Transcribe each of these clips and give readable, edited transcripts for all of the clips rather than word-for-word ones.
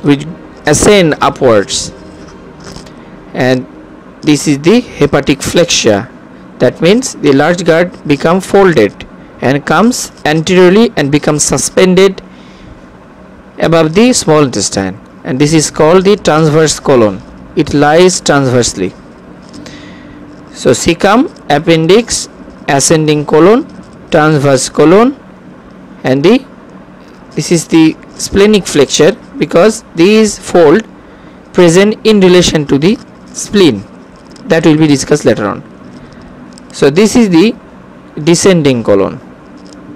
which ascend upwards, and this is the hepatic flexure. That means the large guard become folded and comes anteriorly and becomes suspended above the small intestine, and this is called the transverse colon. It lies transversely. So cecum, appendix, ascending colon, transverse colon, and this is the splenic flexure, because these fold present in relation to the spleen. That will be discussed later on. So this is the descending colon,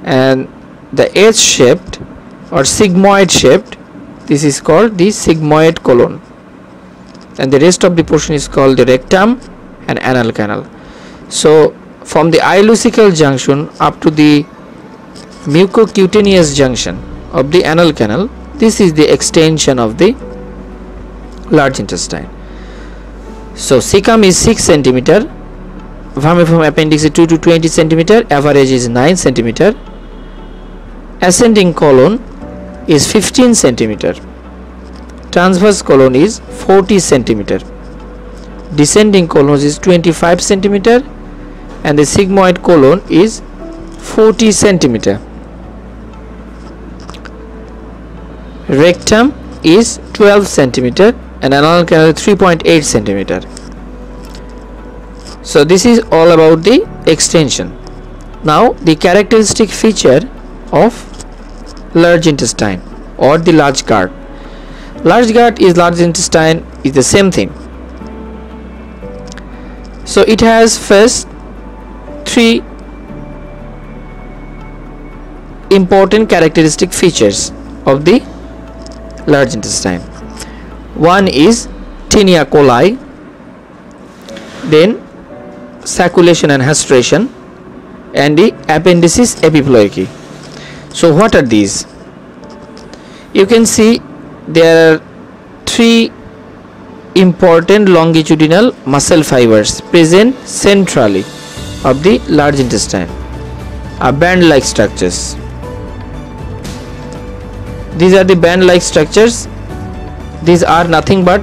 and the H-shaped or sigmoid shaped, this is called the sigmoid colon, and the rest of the portion is called the rectum and anal canal. So from the ileocecal junction up to the mucocutaneous junction of the anal canal, this is the extension of the large intestine. So cecum is 6 cm, vermiform appendix is 2 to 20 cm, average is 9 cm, ascending colon is 15 cm, transverse colon is 40 cm, descending colon is 25 cm, and the sigmoid colon is 40 cm. Rectum is 12 cm and anal canal 3.8 cm. So this is all about the extension. Now the characteristic feature of large intestine or the large guard. Large guard is large intestine is the same thing. So it has first 3 important characteristic features of the large intestine. One is tinea coli, then sacculation and hastration, and the appendices epiploiky. So what are these? You can see there are 3 important longitudinal muscle fibers present centrally of the large intestine, are band-like structures. These are the band-like structures. These are nothing but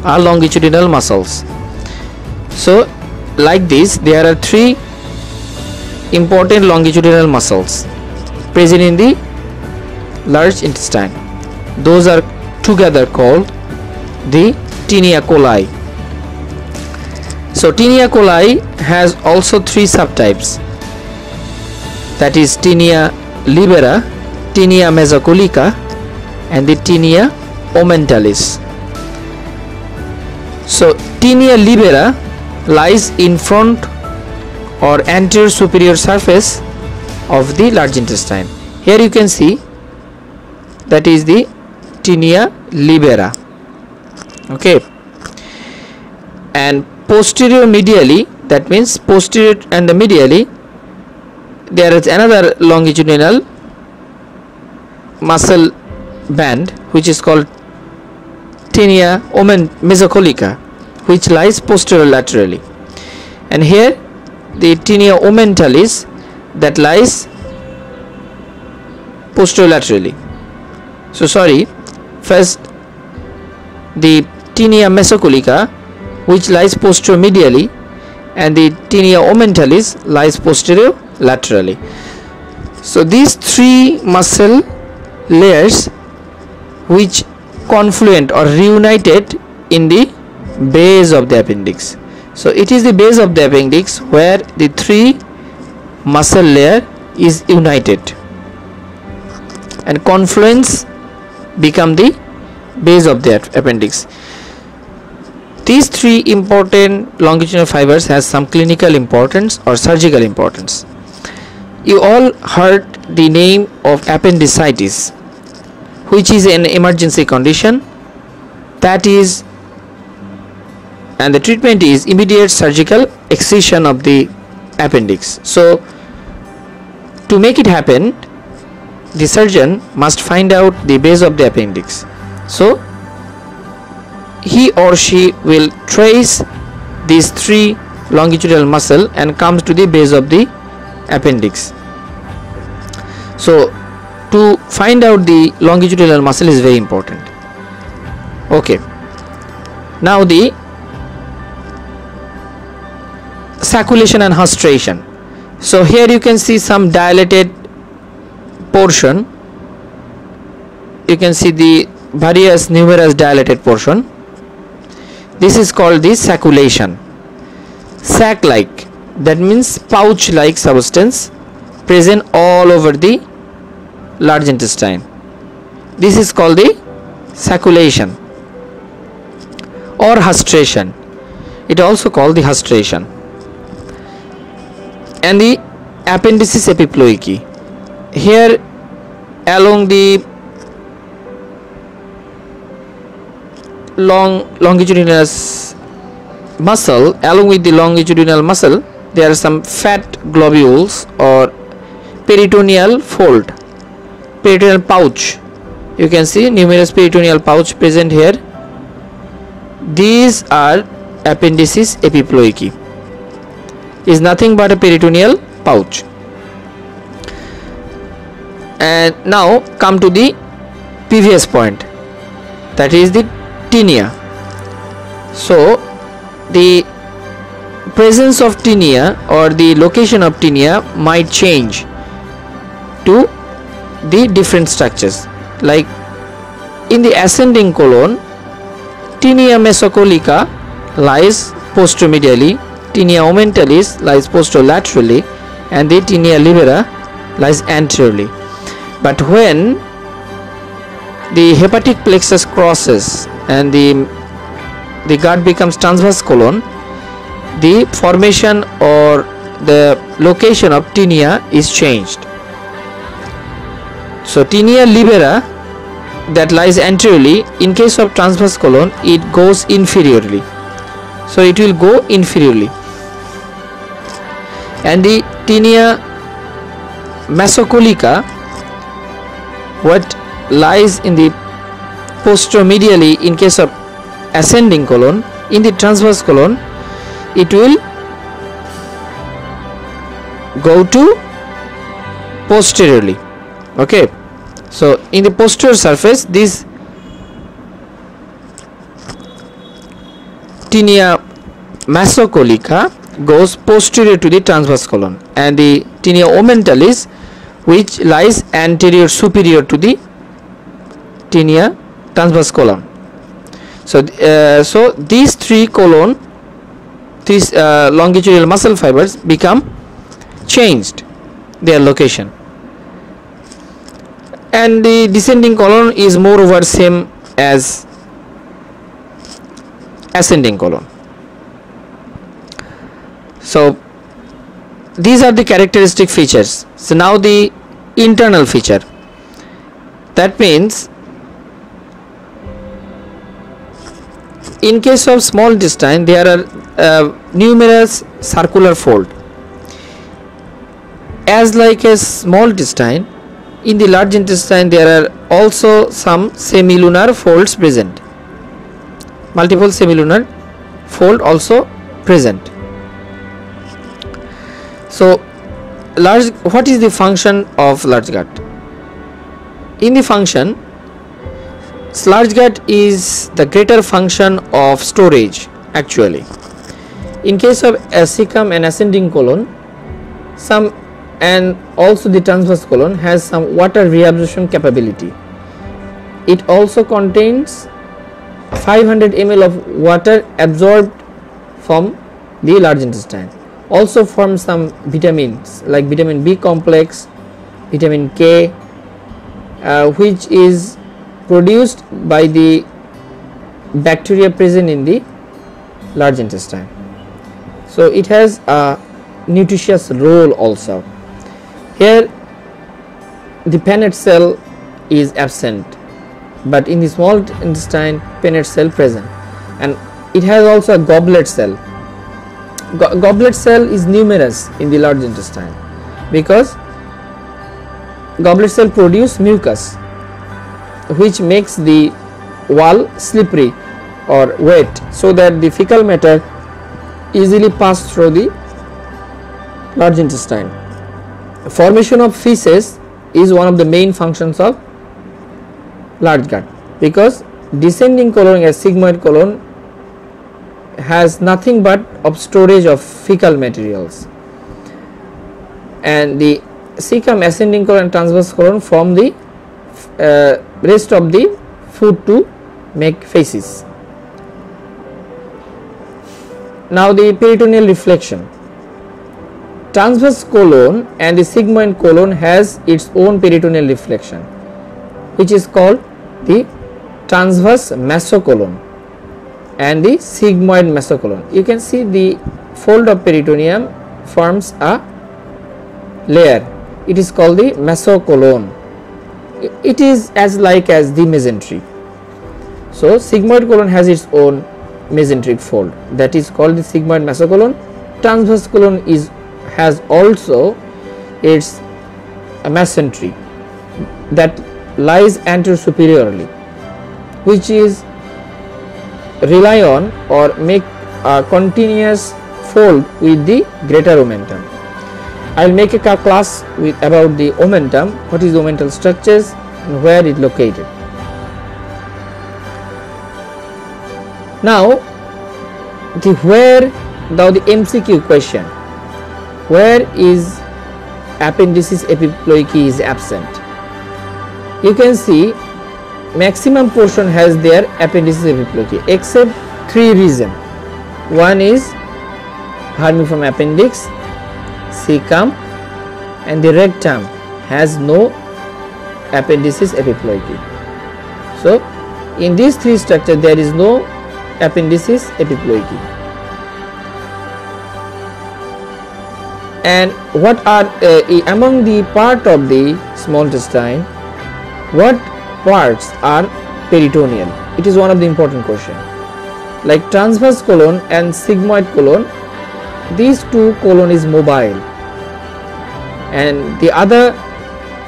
are longitudinal muscles. So like this, there are 3 important longitudinal muscles present in the large intestine. Those are together called the tinea coli. So tinea coli has also 3 subtypes, that is tinea libera, tinea mesocolica, and the tinea omenthalis. So tinea libera lies in front or anterior superior surface of the large intestine. Here you can see that is the tinea libera. Okay, and posterior medially, that means posterior and the medially, there is another longitudinal muscle band which is called tinea mesocolica, which lies posterior laterally, and here the tinea omenthalis that lies posterior laterally. So sorry, first the tinea mesocolica, which lies posterior medially, and the tinea omenthalis lies posterior laterally. So these 3 muscle layers which confluent or reunited in the base of the appendix. So it is the base of the appendix where the 3 muscle layer is united, and confluence become the base of the appendix. These 3 important longitudinal fibers has some clinical importance or surgical importance. You all heard the name of appendicitis, which is an emergency condition, that is, and the treatment is immediate surgical excision of the appendix. So to make it happen, the surgeon must find out the base of the appendix. So he or she will trace these 3 longitudinal muscle and comes to the base of the appendix. So to find out the longitudinal muscle is very important. Okay, now the sacculation and hustration. So here you can see some dilated portion. You can see the various numerous dilated portion. This is called the sacculation. Sac like, that means pouch like substance present all over the large intestine. This is called the sacculation or hustration. It also called the hustration. And the appendices epiploici. Here along the longitudinous muscle, along with the longitudinal muscle, there are some fat globules or peritoneal fold, peritoneal pouch. You can see numerous peritoneal pouch present here. These are appendices epiploici. Is nothing but a peritoneal pouch. And now come to the previous point, that is the tinea. So the presence of tinea or the location of tinea might change to the different structures. Like in the ascending colon, tinea mesocolica lies posteromedially, tinea aumentalis lies posterolaterally, and the tinea libera lies anteriorly. But when the hepatic plexus crosses and the gut becomes transverse colon, the formation or the location of tinea is changed. So tinea libera that lies anteriorly, in case of transverse colon it goes inferiorly, so it will go inferiorly. And the tinea mesocolica, what lies in the posteromedially in case of ascending colon, in the transverse colon it will go to posteriorly. Okay, so in the posterior surface this tinea mesocolica goes posterior to the transverse colon, and the tinea aumentalis, which lies anterior superior to the tinea transverse colon. So so these three colon, these longitudinal muscle fibers become changed their location, and the descending colon is moreover same as ascending colon. So these are the characteristic features. So now the internal feature, that means in case of small intestine there are numerous circular fold. As like a small intestine, in the large intestine there are also some semilunar folds present, multiple semilunar fold also present. So what is the function of large gut? In the function, large gut is the greater function of storage actually. In case of cecum and ascending colon, some, and also the transverse colon has some water reabsorption capability. It also contains 500 ml of water absorbed from the large intestine. Also forms some vitamins like vitamin B complex, vitamin K, which is produced by the bacteria present in the large intestine. So it has a nutritious role also. Here the Paneth cell is absent, but in the small intestine Paneth cell present, and it has also a goblet cell. Goblet cell is numerous in the large intestine because goblet cell produce mucus, which makes the wall slippery or wet, so that the fecal matter easily pass through the large intestine. Formation of feces is one of the main functions of large gut, because descending colon as sigmoid colon has nothing but of storage of fecal materials, and the cecum, ascending colon and transverse colon form the rest of the food to make feces. Now the peritoneal reflection. Transverse colon and the sigmoid colon has its own peritoneal reflection, which is called the transverse mesocolon and the sigmoid mesocolon. You can see the fold of peritoneum forms a layer. It is called the mesocolon. It is as like as the mesentery. So sigmoid colon has its own mesenteric fold, that is called the sigmoid mesocolon. Transverse colon has also its mesentery that lies anterior superiorly, which is rely on or make a continuous fold with the greater omentum. I will make a class about the omentum, what is omental structures and where it located. Now the MCQ question, where is appendices epiploiky is absent. You can see maximum portion has their appendices epiploiky except three reasons. One is vermiform appendix, cecum, and the rectum has no appendices epiploiky. So in these three structures there is no appendices epiploiky. And what are among the part of the small intestine, what parts are peritoneal? It is one of the important question. Like transverse colon and sigmoid colon, these two colon is mobile and the other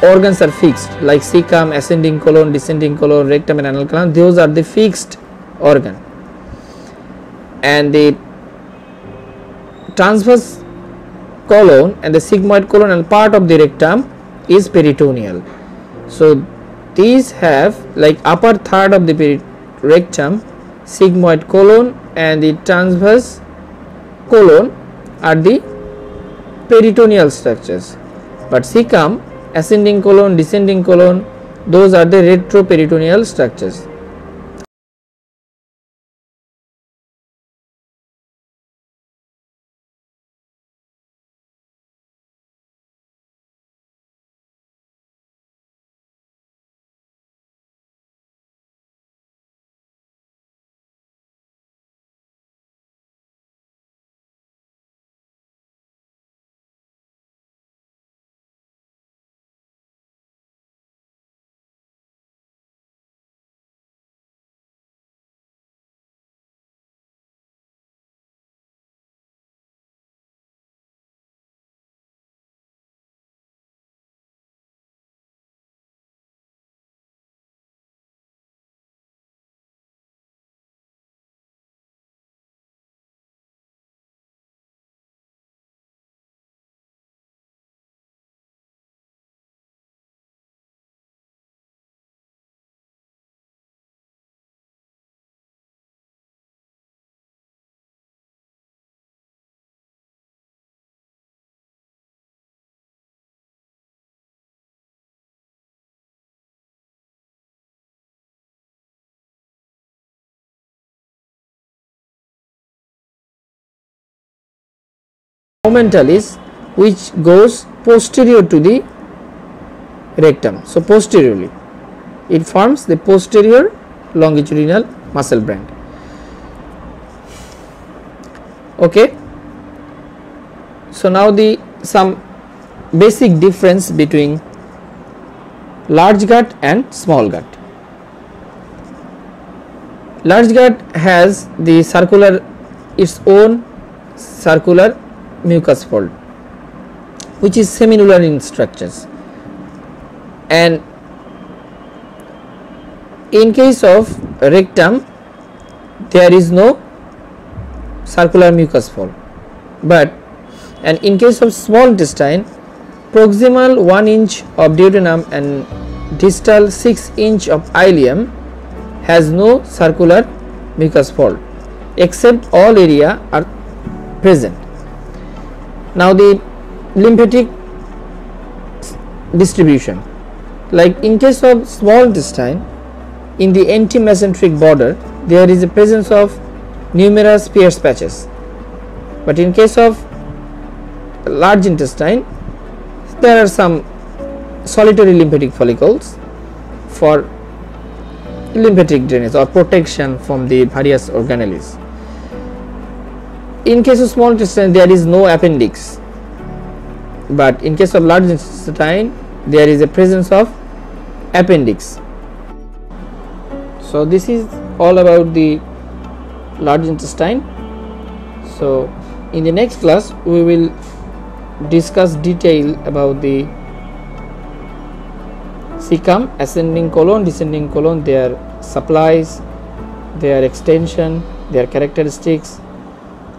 organs are fixed, like cecum, ascending colon, descending colon, rectum and anal canal, those are the fixed organ, and the transverse colon and the sigmoid colon and part of the rectum is peritoneal. So these have like upper third of the rectum, sigmoid colon and the transverse colon are the peritoneal structures, but cecum, ascending colon, descending colon, those are the retroperitoneal structures. Omentalis, which goes posterior to the rectum. So posteriorly it forms the posterior longitudinal muscle band. Okay, so now the some basic difference between large gut and small gut. Large gut has the circular, its own circular mucus fold, which is seminular in structures, and in case of rectum there is no circular mucus fold, but and in case of small intestine, proximal 1 inch of duodenum and distal 6 inch of ileum has no circular mucus fold except all area are present. Now the lymphatic distribution, like in case of small intestine, in the anti-mesenteric border there is a presence of numerous Pierce patches, but in case of large intestine there are some solitary lymphatic follicles for lymphatic drainage or protection from the various organelles. In case of small intestine there is no appendix, but in case of large intestine there is a presence of appendix. So this is all about the large intestine. So in the next class we will discuss detail about the cecum, ascending colon, descending colon, their supplies, their extension, their characteristics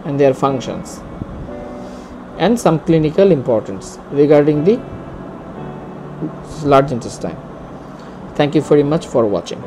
and their functions, and some clinical importance regarding the large intestine. Thank you very much for watching.